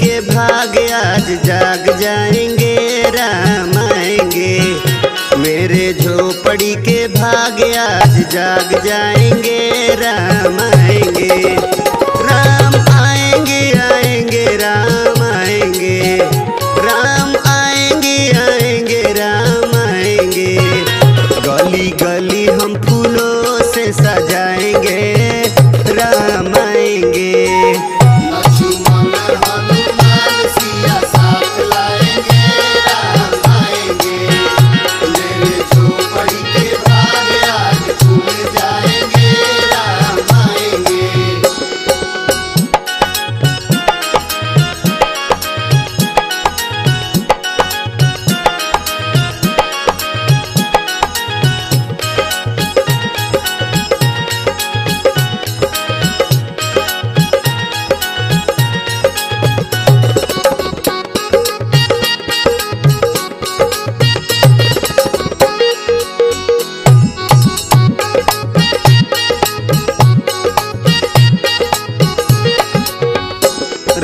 के भाग आज जाग जाएंगे, राम आएंगे। मेरे झोपड़ी के भाग आज जाग जाएंगे, राम आएंगे। राम आएंगे आएंगे राम आएंगे, राम आएंगे आएंगे राम आएंगे। गली गली हम फूलों से सजाएंगे, राम आएंगे।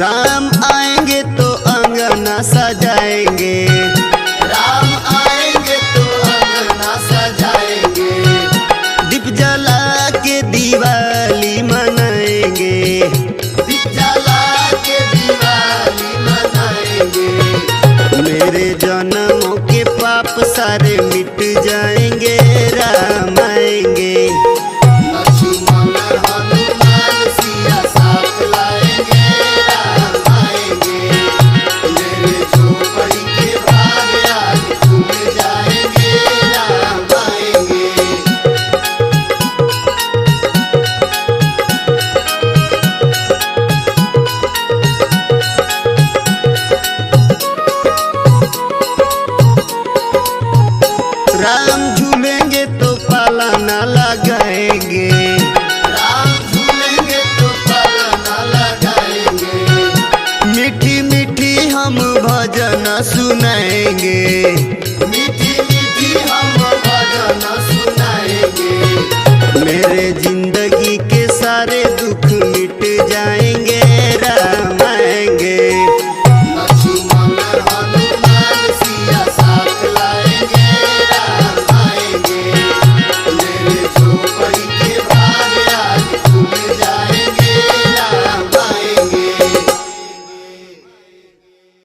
राम आएंगे तो अंगना सजाएंगे, राम आएंगे तो अंगना सजाएंगे। दीप जला के दिवाली मनाएंगे, दीप जला के दिवाली मनाएंगे। मेरे जन्मों के पाप सारे मिट जाएंगे, राम आएंगे। लक्ष्मण हनुमान सिया साथ लाएंगे, राम आएंगे। मेरे झोपड़ी के भाग आज खुल जाएंगे, राम आएंगे। राम झूलेंगे तो पाला न लगाएंगे, राम झूलेंगे तो पाला लगाएंगे। मीठी मीठी हम भजन सुनाएंगे, मीठी मीठी हम भजन सुनाएंगे। मेरे जिंदगी